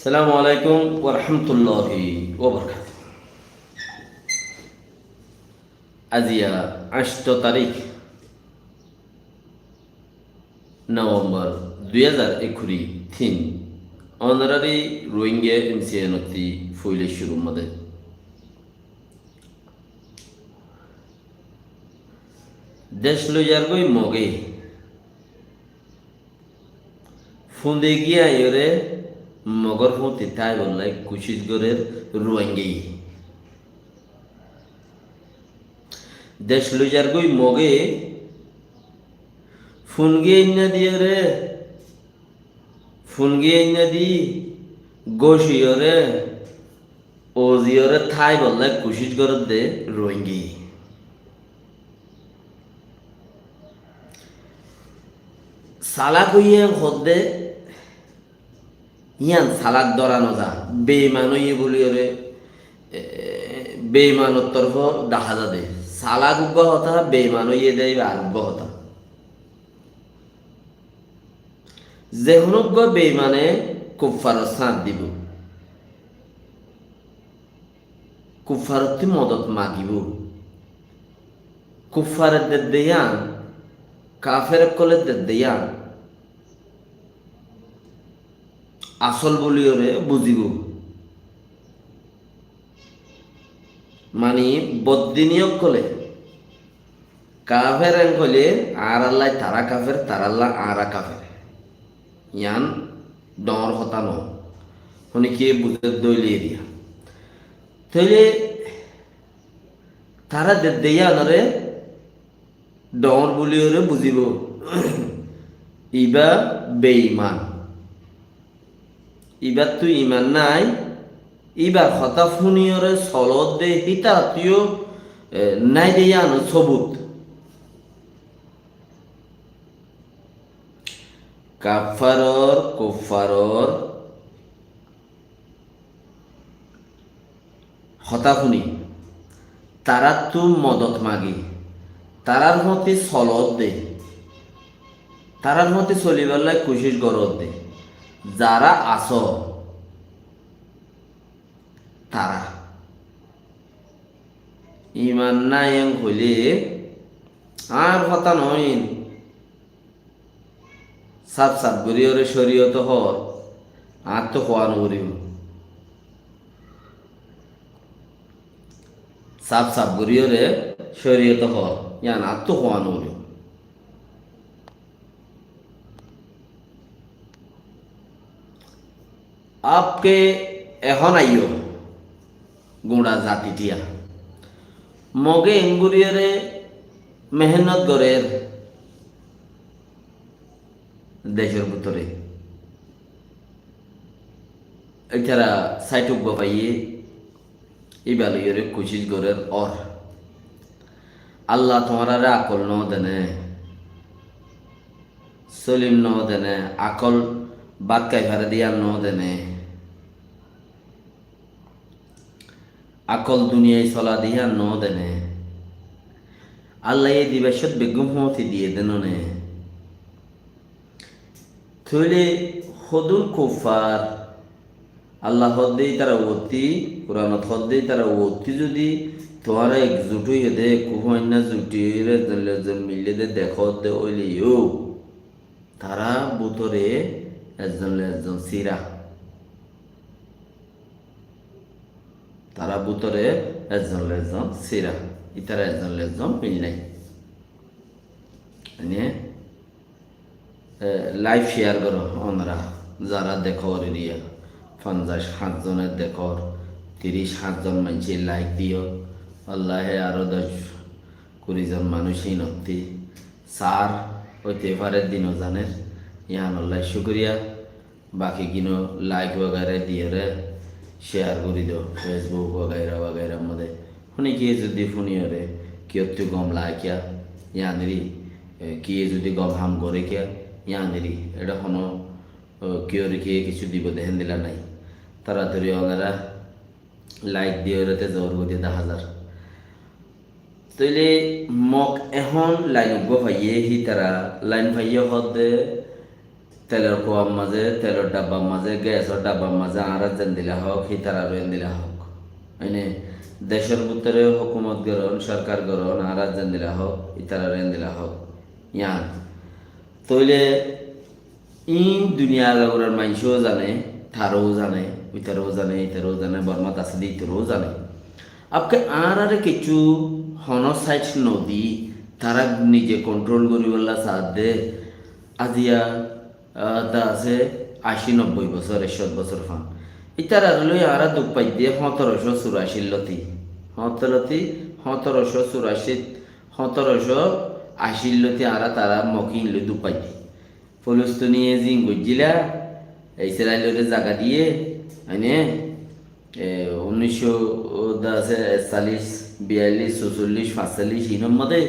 সালামু আলাইকুম ওয়া রাহমাতুল্লাহি ওয়া বারাকাতুহু। আজিয়া 8 তারিখ নভেম্বর 2021 থিন অনারারি রোহিঙ্গা এমসিএনতি ফুইলে শুরু মদে দেশ লইয়ার গই মগে ফুন্দে গিয়া ইয়রে মগর ফুঁতি তাই বললাই কুশিসগড়ের রোহিঙ্গি দেশ লইয়ার গই মগে ফুনগে ইন্না দিয়ে রে ফুনগে ইন্না দি গোশিয়রে ওজিয়রে থাই বললাই কুশিসগড়ের দে রোহিঙ্গি সালাক হইয়া হদ্দে ইয়ান সালাক দরানো যা বেইমান হইয়ে বলি ওরে বেইমানোর তরফ দেখা যা দে সালাক উগ্গ হতা বেইমান হইয়ে দেয় বা আরোগ্য হতা যে হনুগ্য বেইমানে কুফারত সাঁত দিব কুফারতি মদত মাগিব কুফারের দেয়ান কাফের কলে দেয়ান আসল বলি ওরে বুঝিব মানে বদিনিয়ক কলে কাফের কলে আর আল্লাহ তারা কাফের তার আল্লাহ আরা কাফের ইয়ান ডর হতানো শুনি কি বুঝে দইলে দিয়া তৈলে তারা দেয়ানরে ডর বলি ওরে বুঝিব ইবা বেঈমান ইবার তুই ইমান নাই ইবার হতা ফুনিয়রে সলত দে হিতা তুইও নাই দিয়া আনো সবুত কাফারর কুফারর হতা ফুনি তারা তু মদত মাগি তারার মতে সলত দে তারার মতে চলিবার লাই কুশিস গরত দে যারা আস তারা ইমান নাই হইলে আর কথা নয় সাপ সাপ গরিয়রে শরীয়ত হর আর তো খোয়ানো করিব সাপ সাপ গরিয়রে শরীয়ত হর ইয়ান আর তো খোয়ানো করিব আপকে এখন আইও গুঁড়া জাতিটিয়া মগে এঙ্গুরিয়ারে মেহনত গড়ের দেশের ভিতরে এছাড়া সাইটুক বাপাইয়ে ইবালিয়রে কুশিস গড়ের অর আল্লাহ তোমারা আকল ন দেনে সলিম ন দেনে আকল বাদ কাইফারে দিয়া ন দেনে আকল দুনিয়ায় চলা দিয়া ন দেনে আল্লাহ এই দিবাসত বেগম হতে দিয়ে দেন নে থইলে হদুল কুফার আল্লাহ হদ্দেই তারা অতি কোরআনত হদ্দেই তারা অতি যদি তোমারা একজুট হইয়ে দে কুহন্যা জুটিয়ে মিলে দে দেখ দে ওইলিও তারা বুতরে একজন সিরা তারা বুতরে একজন সিরা ইতারা একজন মিল নাই লাইভ শেয়ার করো ওনারা যারা দেখো রিয়া 50-60 জনের দেখো 30-60 জন মানুষের লাইক দিও আল্লাহে আরো 10-20 জন মানুষই নতি সার হইতে পারে দিনও জানের ইয়ান আল্লাহ শুক্রিয়া বাকি কিনো লাইক वगैरह দিয়ে রে শেয়ার করে দিও ফেসবুক वगैरह মধ্যে শুনি কি যদি শুনিও রে কিয়তু গম লাইকিয়া ইয়ানরি কি যদি গম হাম করে কিয়া ইয়ানরি এটা কোনো কিয়রে কি কিছু দিব দেখেন দিলা নাই তাড়াতাড়ি ওনারা লাইক দিয়ে রেতে জোর করে 10,000 তইলে মক এখন লাইন গো ভাইয়ে হি তারা লাইন ভাইয়ে হদে তেলের কুয়ার মাঝে তেলের ডাব্বার মাঝে গ্যাসের ডাব্বার মাঝে আর যেন দিলা হোক হিতারা রেন দিলা হোক এনে দেশের ভিতরে হুকুমত গ্রহণ সরকার গ্রহণ আর যেন দিলা হোক ইতারা রেন দিলা হোক ইয়ান তইলে ইন দুনিয়া জগরের মানুষও জানে থারও জানে ইতারও জানে ইতারও জানে বর্মাত আছে দি ইতারও জানে আপকে আর কিছু হনসাইট নদী তারা নিজে কন্ট্রোল করিবলা সাথ দে আজিয়া তা আছে ৮০-৯০ বছর ১০০ বছর ফান ইতার আর লই আর দুঃখ পাই দিয়ে ১৭৮৪ লতি ১৭৮৪ লতি আর তারা মকিন লই দুঃখ পাই দিয়ে ফলস্তিনিয়ে জিং গজিলা ইসরায়েলের জায়গা দিয়ে মানে ১৯৪৬ ৪২ ৪৪ ৪৫ ইনের মধ্যে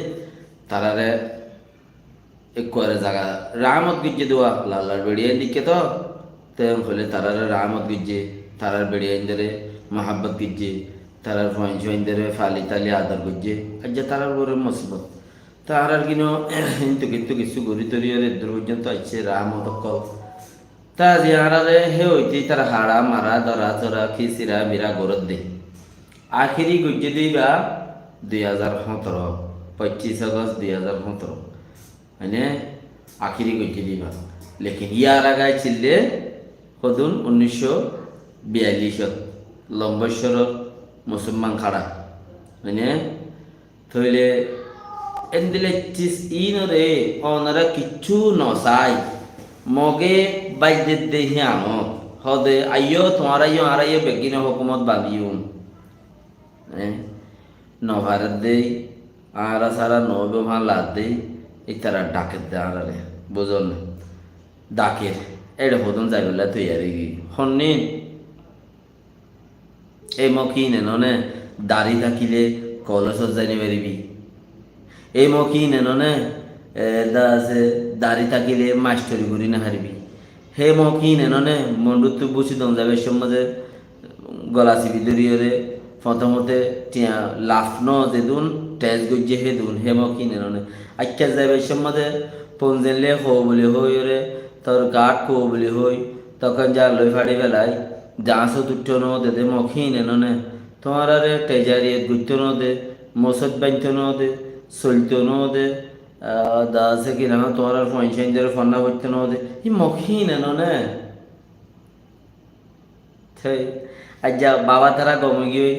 তারারে একবারে জায়গা রামত গিজে দেওয়া লাল্লার বেড়িয়ে দিকে তো তেম হলে তারারে রামত গিজে তারার বেড়িয়ে ধরে মহাব্বত গিজে তারার ফয়েন্সরে ফালি তালি আদর গিজে আজ তারার বড় মসবত তার আর কিনো কিন্তু কিছু গড়ি তরিয়ার দূর পর্যন্ত আছে রামত কল তা জিয়ারারে হে হইতে তার হাড়া মারা দরা চরা খিচিরা মিরা গরত দে আখিরি গজ্জে দিবা ২০১৭ ২৫ আগস্ট ২০১৭ মানে আখিরি গজ্জে দিবা লেকিন ইয়ার আগায় ছিললে সদুন ১৯৪২ লম্বেশ্বর মুসলমান খাড়া মানে থইলে এন্দিলে চিস ইনরে ওনারা কিচ্ছু নসাই মগে বাইজে দেহি আনো হদে আইও তোমার আইও আর আইও বেগিনে হুকুমত বাঁধিও নভারত দেই আর সারা নবে ভাঁ লাদ দেই ইতারা ডাকের দে আর বুঝল ডাকের এটা হদন যাই বলে তুই আর হন্নি এই মকি নেননে দাড়ি থাকিলে কলসত যাই পারিবি এই মকি নেননে আছে দাড়ি থাকিলে মাস্টরি করি না হারিবি হে মকি নেননে মন্ডুত বুঝি দম যাবে সমাজে গলা চিবি দরিয়রে প্রথমতে লাফ ন যেদুন তেজ গজ্জে হে দুন হে মকি নেননে আখ্যা যাবে সমাজে পঞ্জেলে হো বলে হই রে তোর গাঠ কো বলে হই তখন যা লই ফাড়ি বেলায় জাঁসো তুচ্ছ ন দে মকি নেননে তোমার আরে তেজারিয়ে গুচ্ছ ন দে মসদ বাঞ্চ ন দে চলতো ন দে দাসে কি না তোমার পয়সা ফন্না করতে ন দে ই মকি নেননে আজ বাবা তারা গমে গিয়ে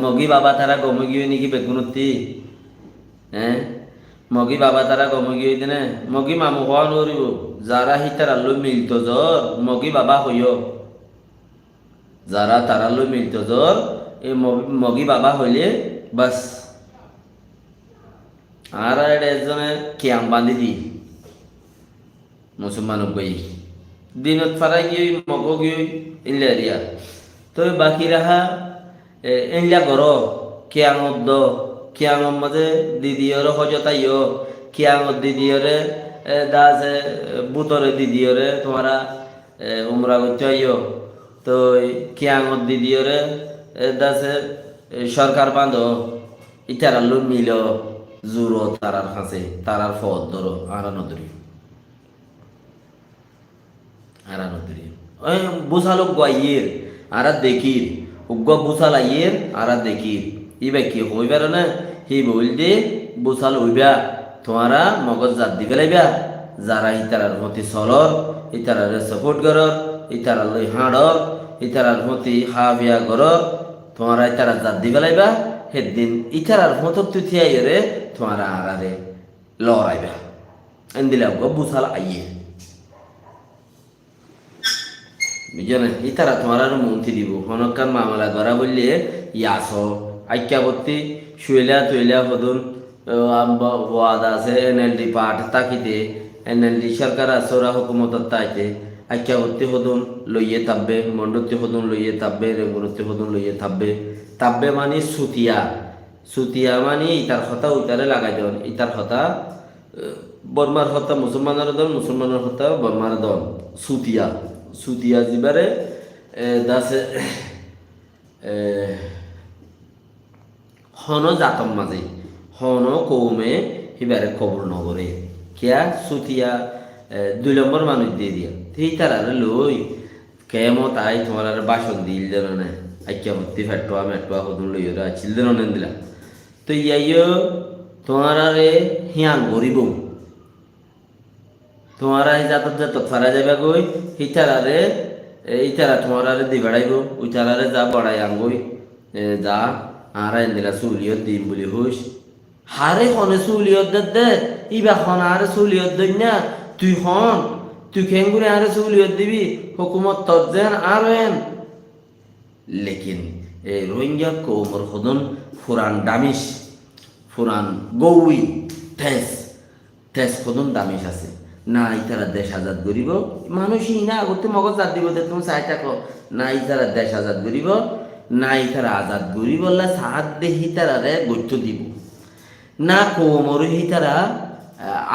মগি বাবা তারা গমে গিয়ে নাকি বেগুনতি হ্যাঁ মগি বাবা তারা গমে গিয়ে দিনে মগি মামু হওয়া নরিব যারা হি তারালো মিলত জ্বর মগি বাবা হইও যারা তারালো মিলত জ্বর এই মগি বাবা হইলে বাস আর একজনে ক্যাম বান্ধি দি মুসলমান গই দিনত ফারাই গিয়ে মগ গিয়ে ইলিয়া তো বাকি রাহা এনলা গর কিয়াঙত দ কিয়াঙর মাঝে দিদিয়র হজতাইও কিয়াঙত দিদিয়রে দাসে বুতরে দিদিয়রে তোমারা উমরা করতে আইও তো কিয়াঙত দিদিয়রে দাসে সরকার বাঁধ ইতারালো মিল জোর তারার কাছে তারার ফদ ধরো আরানো ধরি বুঝালো গাইয়ের আর দেখির উগ্র বুঝাল আইয়ের আর দেখির ইবা কি হইবার না হি বইল দে বুঝাল হইবা তোমারা মগজ জাত দি ফেলাইবা যারা ইতারার মতি চলর ইতারারে সাপোর্ট করর ইতারার লই হাঁড়র ইতারার মতি হা বিয়া করর তোমারা ইতারা জাত দি ফেলাইবা সেদিন ইতারার মতক তুই থিয়াইরে তোমারা আরারে লড়াইবা এন্দিলা বুঝাল আইয়ে বুঝলে ইতারা তোমার আর মন্ত্রী দিব হনকান মামলা করা বললে ইয়াস আজ্ঞাবর্তী শুয়েলা তুইলা হদুন ওয়াদ আছে NLD পাঠ তাকিতে NLD সরকার আছে ওরা হুকুমত তাইতে আজ্ঞাবর্তী হদুন লইয়ে থাকবে মন্ডতি হদুন লইয়ে থাকবে রেঙ্গুনতি হদুন লইয়ে থাকবে মানে সুতিয়া মানে ইতার হতা উইতারে লাগাই দেন ইতার হতা বর্মার হতা মুসলমানের দল মুসলমানের হতা বর্মার দল সুতিয়া জিবারে দাসে হন জাতম মাঝে হন কৌমে হিবারে কবর নগরে কিয়া সুতিয়া 2 নম্বর মানুষ দিয়ে দিয়া সেই তারা লই কেমত আই তোমার আর বাসন দিল যেন না আইকা ভর্তি ফেটোয়া মেটোয়া হদুন লই ওরা আছিল যেন দিলা তো ইয়াইও তোমার আরে হিয়াং গরিব তোমার যাতত যাতত ফারা যাবে গই হিতারারে ইতারা তোমার আরে দি বেড়াইব উইতারারে যা বড়াই আঙ্গই যা আর দিলা সুলিয়ত দিম বলি হুস হারে হনে সুলিয়ত দে ইবা খন আরে সুলিয়ত দই না তুই খেঙ্গুরে আরে সুলিয়ত দিবি হুকুমত তজ্জেন আর এন লেকিন এই রোহিঙ্গা কৌমর হদন ফুরান দামিস ফুরান গৌই তেজ হদন দামিস আছে না ইতারা দেশ আজাদ করিব মানুষই না আগতে মগজ জাত দিব তুমি চাই থাকো না ইতারা দেশ আজাদ করিব না ইতারা আজাদ করিব সাহাত দেহি তারারে গঠ্য দিব না কৌমর হিতারা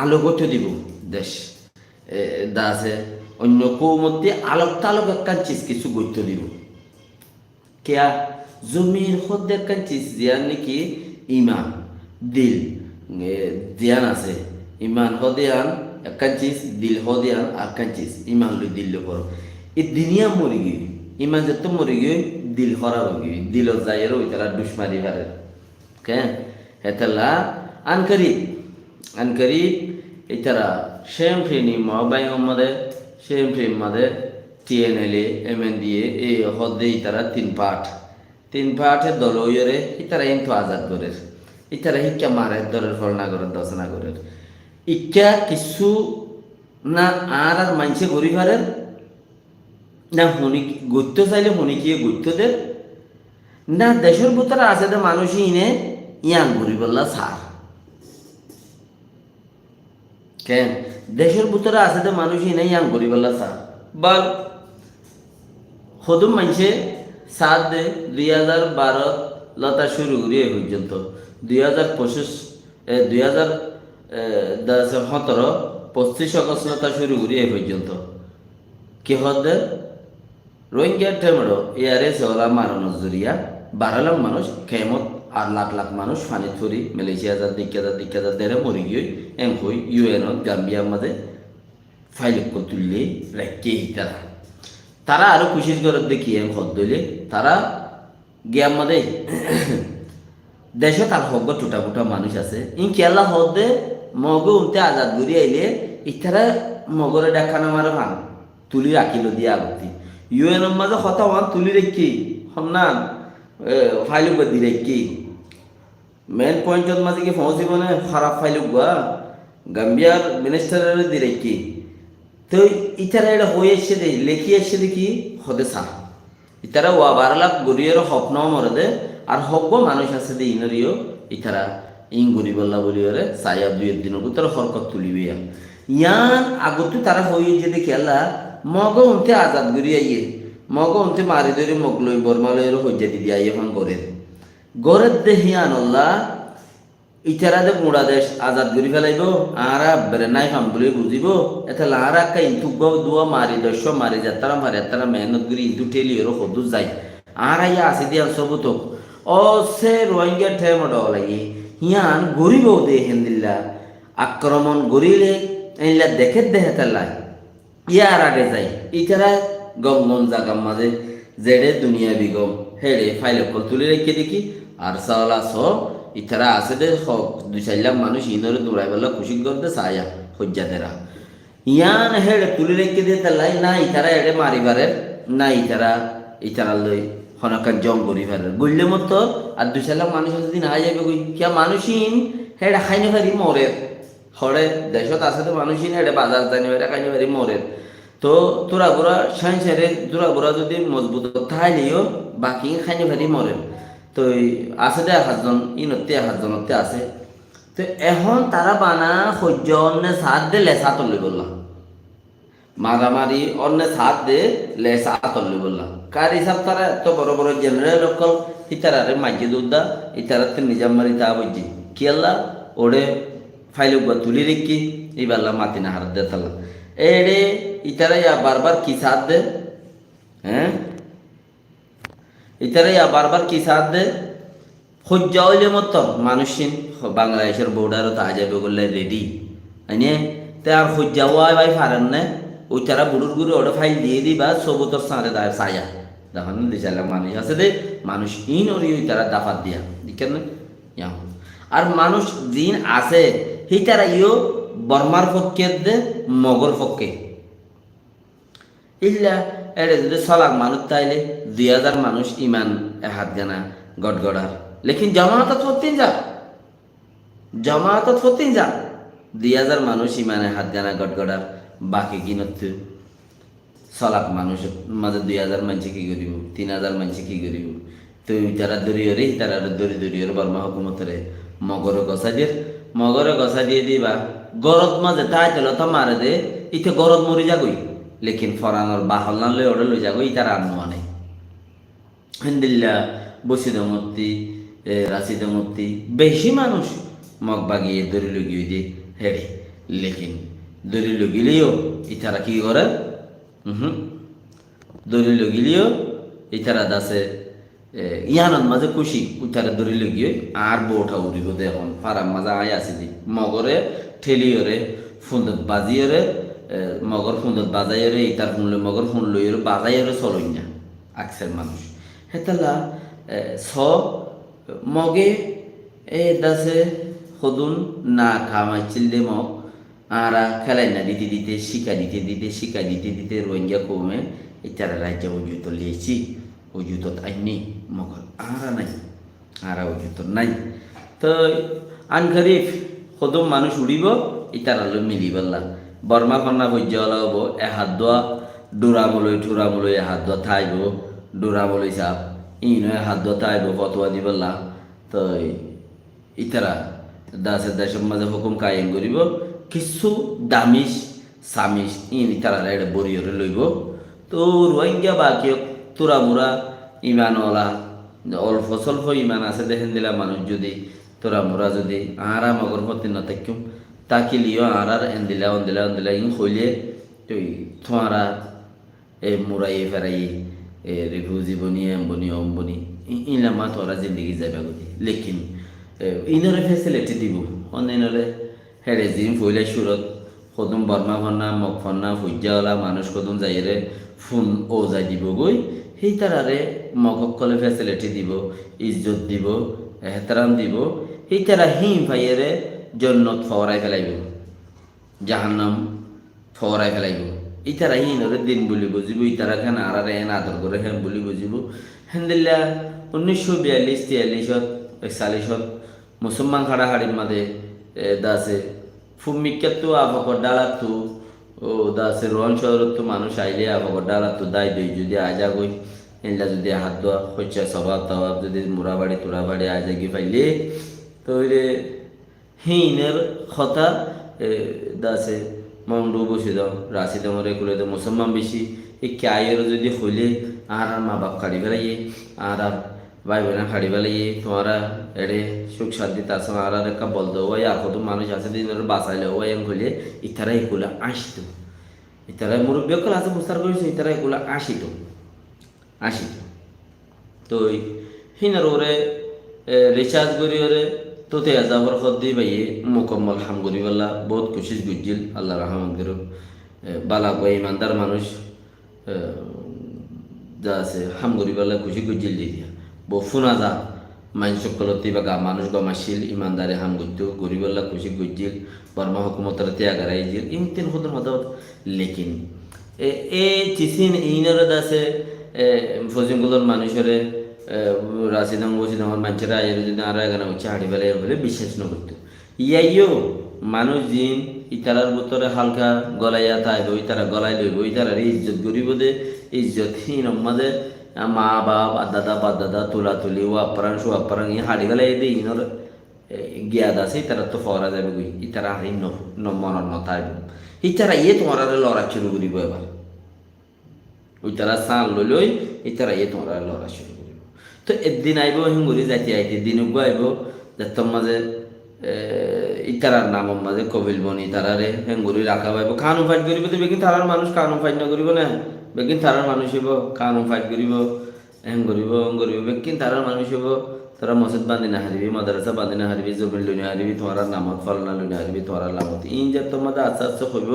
আলো গঠ্য দিব দেশ দা আছে অন্য কৌমতে আলোক তালক একখান চিজ কিছু গঠ্য দিব কেয়া জমির হদ্দ একখান চিজ দিয়ান নাকি ইমান দিল দিয়ান আছে ইমান হদিয়ান একখান চিজ দিল হদিয়ান আর কান চিজ ইমান লই দিল পর এই দুনিয়া মরি গই ইমান যত মরি গই দিল খরাব গই দিল যাইয়ের ওই তারা দুশ্মারি হারে কে হেতালা আনকরি এই তারা সেম ফ্রেনি মবাই মধ্যে সেম ফ্রেম মধ্যে টিএনএলএ এমএনডিএ এই হদ্দে তারা 3 পাঠে দল ইয়ে ইতারা কিন্তু আজাদ করে ইতারা শিক্ষা মারে দলের ফল না করে দশ না করে ইচ্ছা কিছু না আর মানছে গরিবারের না শুনি গুরুত্ব চাইলে শুনি কি গুরুত্ব দে না দেশের ভিতরে আছে তো মানুষই ইনে ইয়াং গরিবল্লা সার কেন দেশের ভিতরে আছে তো মানুষই ইনে ইয়াং গরিবল্লা সার বল হদুম মানছে সাত দে 2012 লতা শুরু করি এ পর্যন্ত 25 অগস্ট লতা শুরু করি এ পর্যন্ত কি হদ রোহিঙ্গা টেমড়ো ইয়ারেস ওলা মারানো জরিয়া 12 লাখ মানুষ কেমত আর লাখ মানুষ ফানি থরি মালয়েশিয়া দিকা দেরে মরি গিয়ে এম হই ইউএন গাম্বিয়া মাঝে ফাইল তুললে রেখে তারা আরো খুশির করে দেখি এম হদ দইলে তারা গিয়ার মাঝে দেশে তার হক টুটা মানুষ আছে ইন কেলা হদে মগ উনতে আজাদ করি আইলে ইতারা মগরে দেখানো মারে ভান তুলি রাখিল দিয়া আগতি ইউএন মাঝে কথা হন তুলি রেখি সন্ধান ফাইল দি রেখি মেন পয়েন্টত মাঝে কি পৌঁছি মানে খারাপ ফাইল গুয়া গাম্বিয়ার মিনিস্টারের দি রেখি তো ইতারা এটা হয়ে এসে দে লেখি এসে দেখি হদে সা ইতারা 12 লাখ গরিয়ের স্বপ্ন মরে দে আর হক মানুষ আছে দে ইনরিও ইতারা ইং গরিবল্লা বলিওরে সায়া 2 দিনের ভিতরে হরকত তুলিবে ইয়ান আগতো তারা হয়ে যে দেখি আল্লাহ মগ উনতে আজাদ করি আইয়ে মগ উনতে মারি ধরে মগলই বর্মালয়ের হজ্জা দি দিয়ে এখন গরের দেহিয়ান আল্লাহ ইতারা দে মুড়া দেশ আজাদ করি ফেলাইব আর বেরে নাই খাম বলে বুঝিব এটা লারা কা ইন্টুক দুয়া মারি দশ মারি যাত্রা মারি তারা মেহনত করি ইন্টু ঠেলিয়ের হদু যায় আর আইয়া আসি দিয়া সবুত ও সে রোহিঙ্গা ঠেমডো লাগি হিয়ান গরিব দে হেন্দিল্লা আক্রমণ গরিলে এলা দেখে তালাই ইয়ার আগে যাই ইতারা গমন জাগাম মাঝে জেডে দুনিয়া বিগম হেডে ফাইল কল তুলে রেখে দেখি আর সাওলা সব ইতারা আছে দে 2-4 লাখ মানুষ ইনরে দৌড়াই বললা খুশি করতে সায়া হজ্জাতেরা ইয়ান হেডে তুলে রেখে দিয়ে তালাই না ইতারা এডে মারিবারের না ইতারা লই হনকান জং গরিবারের গইলে মতো আর 2-4 লাখ মানুষ যদি না যাবে কই কিয়া মানুষিন হেডে খাইনে পারি মরে হরে দেশত আছে তো মানুষই না এটা বাজার জানি এটা খাইনে পারি মরে তো তোরা বুড়া সাইন্সের তোরা বুড়া যদি মজবুত থাইলেও বাকি খাইনে পারি মরে তো আছে দে 1,000 ইনতে 1,000 আছে তো এখন তারা বানা সহ্য অন্য সাথ দে লেসা তলে বললাম মারামারি অন্য সাথ দে লেসা তলে বললাম কার হিসাব তারা এত বড় জেনারেল লোকাল ইতারারে মাইজে দুদা ইতারাতে নিজাম মারি তা বুঝি কি আল্লাহ ওরে ফাইল তুলি রেখি এই বাল্লা মাতি না হার দে তালা এড়ে ইতারা ইয়া বারবার কি সাথ দে হ্যাঁ ইতারা ইয়া বারবার কি সাথ দে সহ্য হইলে মতো মানুষিন বাংলাদেশের বর্ডারও তা যাবে বললে রেডি আইনে তে আর হজ্জাওয়াই ভাই পারেন না ওই তারা বুড়ুর গুড়ি ওটা ফাইল দিয়ে দিবা সবুতর সাঁড়ে দায় সায়া দেখেন দিশালা মানুষ আছে দে মানুষ ইন ওরি ওই তারা দাফাত দিয়া কেন আর মানুষ জিন আছে সেই তারা ইও বর্মার পক্ষে দে মগর পক্ষে ইল্লা এটা যদি সলাক মানুষ তাইলে 2000 মানুষ ইমান হাত গানা গড়গড়ার লেকিন জামায়াত হতেন যা 2000 মানুষ ইমানে হাত গানা গড়গড়ার বাকি কিনত সলাক মানুষ মাঝে 2000 মানুষ কি করিব 3000 মানুষ কি করিব তো তারা দরিয়রে তারা দরিয়র বর্মা হুকুমতরে মগর গসা দিয়ে দিবা গরদ মাঝে তাই তেল তো মারে দে ইতে গরদ মরি যাগই লেকিন ফরানোর বাহল না লই ওটা লই যাগই তারা আনু আনে হিন্দিল্লা বসিদমূর্তি রাশিদমূর্তি বেশি মানুষ মগ বাগিয়ে দড়ি লগিয়ে দিয়ে হেরে লেকিন দড়ি লগিলেও ইতারা কি করে দড়ি লগিলেও ইতারা দাসে ইয়ানত মাঝে খুশি উঠারে দড়ি লগিয়ে আর বউটা উড়িব দেখুন ফারাম মাঝে আয় আসি দি মগরে ঠেলিয়রে ফুন্দত বাজিয়রে মগর ফুন্দত বাজাইরে ইতার ফুনলে মগর ফুন লইরে বাজাইরে চলই না আকসের মানুষ হেতালা মগে দাসে সদুন না খামাইছিল দে মগ আরা খেলাই না দিতে শিকা দিতে রোহিঙ্গা কমে ইতারা রাজ্য উজুত লিয়েছি উজুতত আইনি মগর আরা নাই আরা উজুত নাই তো আনখারিফ সদুম মানুষ উড়িব ইতারালৈ মিলিবল্লা বর্মা কন্যা বৈজ্যলা হব এহাত দোয়া ডুরামলৈ এহাত দোয়া থাইব ডুরামলৈ চাপ ইনো এহাত দোয়া থাইব ফতোয়া দিবল্লা তো ইতারা দেশের মাঝে হুকুম কায়েম করিব কিছু দামিস সামিস ইতারা এটা বরিয়রে লইব তো রোহিঙ্গা বাকি তোরা মুরা ইমানওয়ালা অল্প স্বল্প ইমান আছে দেখেন দিলা মানুষ যদি তোরা মুরা যদি আরা মগর হতে না থাকিম তাকে লিও আর এন্দিলা ইন হইলে তুই তোমারা মুরাই ফেরাই রিফিউজি বনি অম্বনি ইলামা তোরা জিন্দগি যাবে গতি লেকিন ইনরে ফেসিলিটি দিব অন্যরে হেরে জিম ফইলে সুরত কদম বর্মা ফন্না মগ ফন্না ফুজ্জাওয়ালা মানুষ কদম যাইরে ফোন ও যাই দিব গই সেই তারারে মগকলে ফেসিলিটি দিব ইজ্জত দিব এহতারাম দিব সেই তারা হিম ভাইয়েরে জন্নত ফওয়ারাই ফেলাইব জাহান্নাম ফওয়ারাই ফেলাইব ইতারা হিনরে দিন বলি বুঝিব ইতারা খান আর এন আদর করে হেন বলি বুঝিব হেন্দিল্লা 1942-43 41 মুসলমান হাড়াহাড়ির মাঝে দাসে ফুমিকাতো আফকর ডালাতো ও দাসে রোহন শহরত মানুষ আইলে আফকর ডালাতো দায় দই যদি আজা গই এনলা যদি হাত দোয়া হচ্ছে স্বভাব তভাব যদি মুরাবাড়ি তুরাবাড়ি আজা গিয়ে পাইলে তো হিনের কথা দাসে মন্ডু বসে দাও রাশি দামরে খুলে দাও মুসলমান বেশি এই ক্যায়ের যদি হইলে আর মা বাপ খাড়ি বেড়াইয়ে আর ভাই বোনা খাড়ি বেড়াইয়ে তোমারা এড়ে সুখ শান্তি তার সঙ্গে আর একটা বল দেবো ভাই আর কত মানুষ আছে দিন বাঁচাইলে ওই এম হইলে ইতারা এগুলো আসতো ইতারা মুরব্বী কল আছে বুঝতে করেছে ইতারা এগুলো আসিত তো হিনার ওরে রিচার্জ করি ওরে তোতে আজাবর খদ্দি ভাইয়ে মোকাম্মল হাম করিবাল্লা বহুত কোশিশ গুজিল আল্লাহ রহমান করুক বালা গো ইমানদার মানুষ যা আছে হাম করিবাল্লা খুশি গুজিল দি দিয়া বো ফুনা যা মাইন সকলতি বা গা মানুষ গমাশিল ইমানদারে হাম গুজতো গরিবাল্লা খুশি গুজিল বর্মা হুকুমতর ত্যাগারাই জিল ইমতিন খুদর মদত লেকিন এ চিসিন ইনর দাসে ফজিমগুলোর মানুষেরে রাশিদাম বসিদাম মানুষেরা এর যদি আর এখানে হচ্ছে হাঁটি ফেলে বলে বিশ্বাস ন করতো ইয়াইও মানুষ জিন ইতারার ভিতরে হালকা গলাইয়া থাকবে ওই তারা গলাই লইব ওই তারা ইজ্জত গরিব দে ইজ্জত হীন আমাদের মা বাপ দাদা তোলা তুলি ও আপ্রাং সু আপ্রাং ই হাঁটি ফেলাই দে ইনর জ্ঞাত আছে তারা তো ফরা যাবে গই ইতারা হারি মনন নথাইব ইতারা ইয়ে তোমার লড়া শুরু করিব এবার ওই তারা সাল লই ইতারা ইয়ে তোমার লড়া শুরু তো একদিন আইব হিঙ্গুরি যাইতে আইতে দিন আইব যার মাঝে ইতারার নামের মাঝে কবিল বনি তারারে হেঙ্গুরি রাখা পাইব কানু ফাইট করিব তো বেগিন তারার মানুষ কানু ফাইট না করিব না বেগিন তারার মানুষ হইব কানু ফাইট করিব হেঙ্গুরিব বেগিন তারার মানুষ হইব তোরা মসজিদ বান্ধি না হারিবি, মাদ্রাসা বান্ধি না হারিবি, জমিন লুনি হারিবি, তোমার নামত ফলনা লুনি হারিবি, তোমার লামত ইন যে তোমাদের আস্তে আস্তে হইব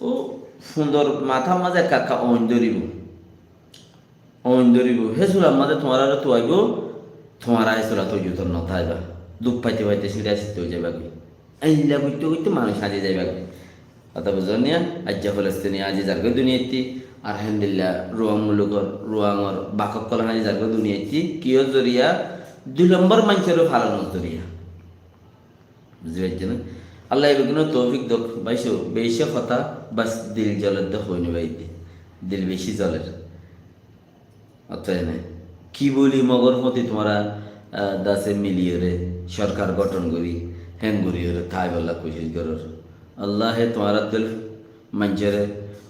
ও সুন্দর মাথা মাঝে কাকা অইন ধরিব হে চুলার মাঝে তোমার আর তুয়াইব, তোমার আয় চুলা তুই জুতর নথাইবা দুঃখ পাইতে পাইতে সিঁড়ে আসতে হয়ে যাবা আইলা করতে করতে মানুষ সাজে যাইবা কথা বুঝলেন নিয়া আজ্জা ফলস্তিনি আজি যারগে দুনিয়াতি আর হেন্দিল্লা রুয়াং মুলুকর রুয়াঙর বাককল হাজি যারগে দুনিয়াতি কিয় জরিয়া 2 নম্বর মানুষেরও ফালানোর জরিয়া বুঝতে পারছি না আল্লাহ এগুলো তৌফিক দোক বাইশো বেশি কথা বাস দিল জলের দোক হইনি বাইতে দিল বেশি জলের অতএব কি বলি মগর মতি তোমরা দাসে মিলিয়ে রে সরকার গঠন করি হ্যাং করি রে থাই বল্লা কোশিশ করর আল্লাহে তোমার দিল মানুষের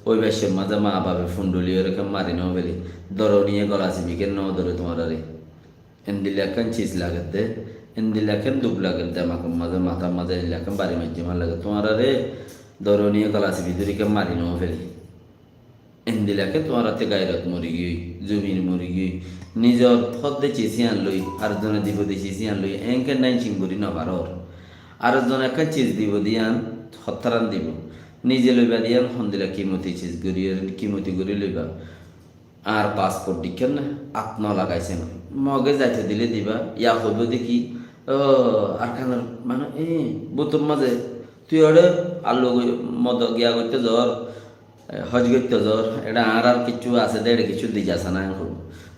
ওই বেশের মাঝে মা বাবা ফুন্ডলিয়ে রেখে মারি নাও বেলি দর নিয়ে গলা চিবিকে ন ধরে তোমার রে এন্দিলাখান চিজ লাগাতে এন্দিলাখান দুপ লাগাতে আমাকে মাঝে মাথার মাঝে এলাকান বাড়ি মাঝে মার লাগে তোমার রে দর নিয়ে গলা চিবি ধরিকে মারি নাও ফেলি এন্দিলাকে তোমার হাতে গায়রত মরি গই জমির মরি গই নিজর ফদ্দে চেঁচি আনলই আরেকজনে দিব দিয়ে চেঁচি আনলই এঙ্কের নাইন চিঙ্গুরি নবারর আরেকজন একটা চিজ দিব দিয়ান হত্যারান দিব নিজে লইবা দিয়ান সন্দিলা কিমতি চিজ গড়ি কিমতি গড়ি লইবা আর পাসপোর্ট দিকেন না আত্ম লাগাইছে না মগে যাইতে দিলে দিবা ইয়া হইব দেখি ও আর খানার মানে বোতর মাঝে তুই ওরে আলু মদ গিয়া করতে জ্বর হজ করতে জ্বর এটা আর কিছু আছে দে এটা কিছু দি যাচ্ছে না এখন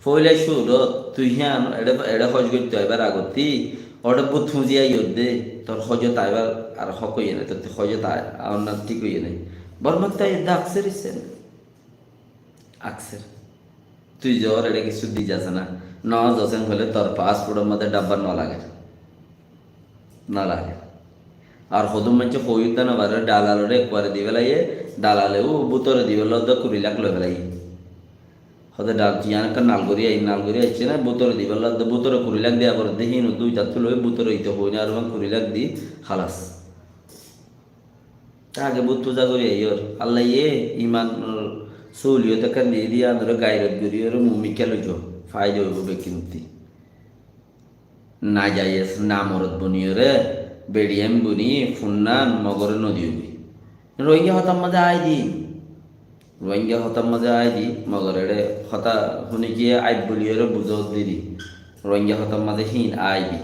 ফইলে সুর তুই হ্যাঁ এটা হজ করতে এবার আগতি ওটা বুথ ফুঁজিয়াই দে তোর হজ তাইবার আর হক হইয়ে নাই তোর হজ তাই আর না ঠিক হইয়ে নাই বরমাক তাই আকসের ইচ্ছে আকসের তুই জ্বর এটা কিছু দি যাচ্ছে না ন যছেন হলে তোর পাসপোর্টের মধ্যে ডাব্বার ন লাগে আর হদম মানছে হইতে না বারে ডালালে একবারে দিবে লাগে ডালালেও বুতরে দিবে লদ 20 লাখ লয়ে ফেলাই হতে ডাল চিয়ান একটা নালগরি আইছে না বুতরে দিবে লদ বুতরে 20 লাখ দেওয়া করে দেখি ন 2 4 লয়ে বুতরে হইতে হই না আর 20 লাখ দি খালাস আগে বুত পূজা করি আইয়র আল্লাহ ইমান সৌলিয়ত কান দিয়ে দিয়া ধরে গায়রত করি আর মুমিকা লইছো ফায়দা হইব বেকিনতি না যাইস না মরদ বনিও রে বেড়িয়াম বুনি ফুন্নান মগরে নদী হবি রোহিঙ্গা হতাম মাঝে আয় দি মগরে হতা শুনি গিয়ে আইব বলিয়ে বুঝো দিদি রোহিঙ্গা হতাম মাঝে হিন আয় দি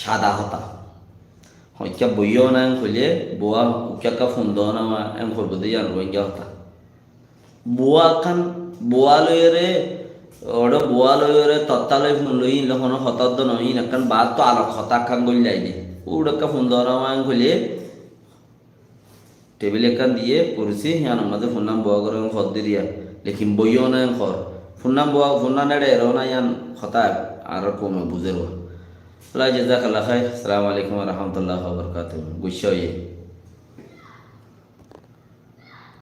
সাদা হতা হইকা বইও না খুলে বোয়া উকা ফুন্দ না এম করবো দিয়ে রোহিঙ্গা হতা বোয়া লইরে ওটা বোয়া লইরে তত্তা লই ফোন লই যখন হতার নই এখন বাদ তো আলোক হতা খান গলি যাই দি উড়কা ফোন ধরা খুলে টেবিল একান দিয়ে পড়ছি হ্যাঁ আমাদের ফোন নাম বোয়া করে খত দিয়া লেখিন বইও না খর ফোন নাম বোয়া ফোন না নেড়ে এরো না ইয়ান হতা আর কমে বুঝের লাই জাজাকাল্লাহ খাই আসসালামু আলাইকুম ওয়া রাহমাতুল্লাহি ওয়া বারাকাতুহু গুচ্ছ